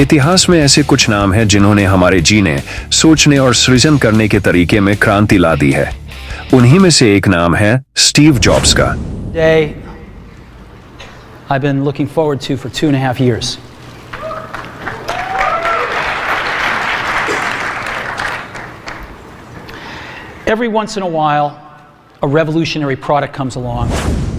इतिहास में ऐसे कुछ नाम हैं जिन्होंने हमारे जीने, सोचने और सृजन करने के तरीके में क्रांति ला दी है। उन्हीं में से एक नाम है स्टीव जॉब्स का। Day I've been looking forward to for 2.5 years. Every once in a while, a revolutionary product comes along.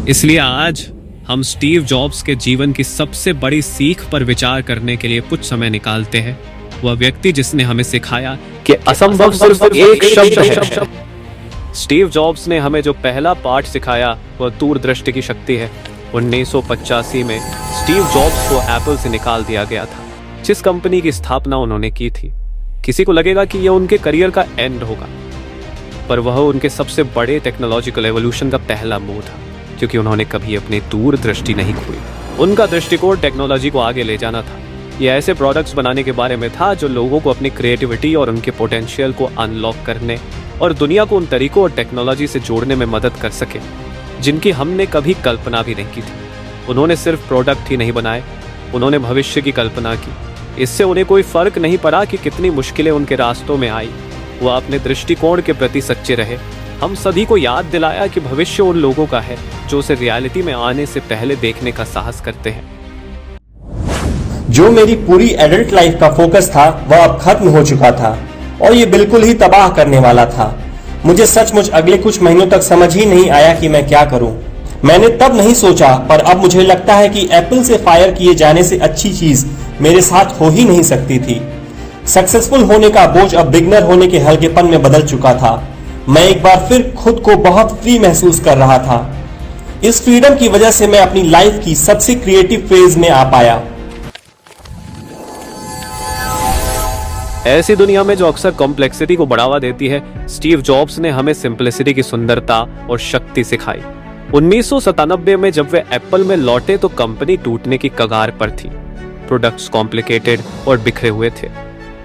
इसलिए आज हम स्टीव जॉब्स के जीवन की सबसे बड़ी सीख पर विचार करने के लिए कुछ समय निकालते हैं। वह व्यक्ति जिसने हमें सिखाया कि असंभव सिर्फ एक शब्द है। स्टीव जॉब्स ने हमें जो पहला पाठ सिखाया वह दूरदृष्टि की शक्ति है। 1985 में स्टीव जॉब्स को एप्पल से निकाल दिया गया था, जिस कंपनी की स्थापना उन्होंने की थी। किसी को लगेगा कि यह उनके करियर का एंड होगा, पर वह उनके सबसे बड़े टेक्नोलॉजिकल एवोल्यूशन का पहला मूव था, क्योंकि उन्होंने कभी अपनी दूरदृष्टि नहीं खोई। उनका दृष्टिकोण टेक्नोलॉजी को आगे ले जाना था। यह ऐसे प्रोडक्ट्स बनाने के बारे में था जो लोगों को अपनी क्रिएटिविटी और उनके पोटेंशियल को अनलॉक करने और दुनिया को उन तरीकों और टेक्नोलॉजी से जोड़ने में मदद कर सके जिनकी हमने कभी कल्पना भी नहीं की थी। उन्होंने सिर्फ प्रोडक्ट ही नहीं बनाए, उन्होंने भविष्य की कल्पना की। इससे उन्हें कोई फर्क नहीं पड़ा कि कितनी मुश्किलें उनके रास्तों में आई। वह अपने दृष्टिकोण के प्रति सच्चे रहे। हम सभी को याद दिलाया कि भविष्य उन लोगों का है जो उसे रियलिटी में आने से पहले देखने का साहस करते हैं। जो मेरी पूरी एडल्ट लाइफ का फोकस था वह अब खत्म हो चुका था और ये बिल्कुल ही तबाह करने वाला था। मुझे सचमुच अगले कुछ महीनों तक समझ ही नहीं आया कि मैं क्या करूं। मैंने तब नहीं सोचा, पर अब मुझे लगता है कि एप्पल से फायर किए जाने से अच्छी चीज मेरे साथ हो ही नहीं सकती थी। सक्सेसफुल होने का बोझ अब बिगनर होने के हल्केपन में बदल चुका था। मैं एक बार फिर खुद को बहुत फ्री महसूस कर रहा था। इस फ्रीडम की वजह से मैं अपनी लाइफ की सबसे क्रिएटिव फेज में आ पाया। ऐसी दुनिया में जो अक्सर कॉम्प्लेक्सिटी को बढ़ावा देती है, स्टीव जॉब्स ने हमें सिंप्लिसिटी की सुंदरता और शक्ति सिखाई। 1997 में जब वे एप्पल में लौटे तो कंपनी टूटने की कगार पर थी। प्रोडक्ट्स कॉम्प्लिकेटेड और बिखरे हुए थे।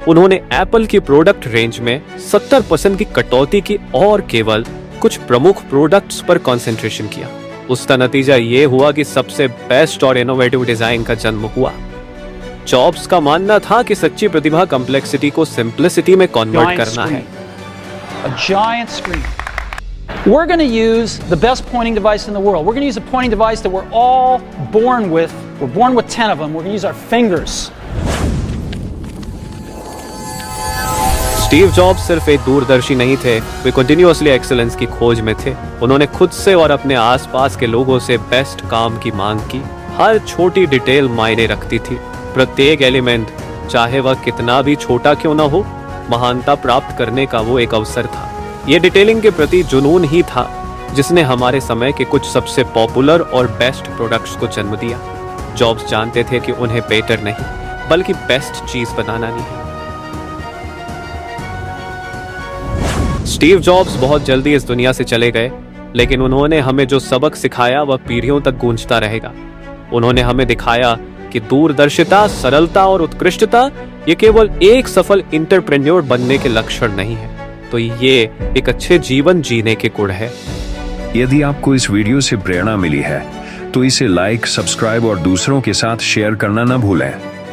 उन्होंने एप्पल की प्रोडक्ट रेंज में 70% की कटौती की और केवल कुछ प्रमुख प्रोडक्ट्स पर कंसंट्रेशन किया। उसका नतीजा ये हुआ कि सबसे बेस्ट और इनोवेटिव डिजाइन का जन्म हुआ। जॉब्स का मानना था कि सच्ची प्रतिभा कॉम्प्लेक्सिटी को सिंप्लिसिटी में कन्वर्ट करना है। A giant screen. We're going to use the best pointing device in the world. We're going to use a pointing device that we're all born with. We're born with 10 of them. We're going to use our fingers. Steve jobs सिर्फ एक दूरदर्शी नहीं थे, वे continuously excellence की खोज में थे। उन्होंने खुद से और अपने आसपास के लोगों से बेस्ट काम की मांग की। हर छोटी डिटेल मायने रखती थी। प्रत्येक एलिमेंट, चाहे वह कितना भी छोटा क्यों ना हो, महानता प्राप्त करने का वो एक अवसर था। ये डिटेलिंग के प्रति जुनून ही था जिसने हमारे समय के कुछ सबसे पॉपुलर और बेस्ट प्रोडक्ट्स को जन्म दिया। जॉब्स जानते थे कि उन्हें बेटर नहीं बल्कि बेस्ट चीज बनाना नहीं। स्टीव जॉब्स बहुत जल्दी इस दुनिया से चले गए, लेकिन उन्होंने हमें जो सबक सिखाया वह पीढ़ियों तक गूंजता रहेगा। उन्होंने हमें दिखाया कि दूरदर्शिता, सरलता और उत्कृष्टता ये केवल एक सफल एंटरप्रेन्योर बनने के लक्षण नहीं है, तो ये एक अच्छे जीवन जीने के गुण है। यदि आपको इस वीडियो से प्रेरणा मिली है तो इसे लाइक, सब्सक्राइब और दूसरों के साथ शेयर करना न भूलें।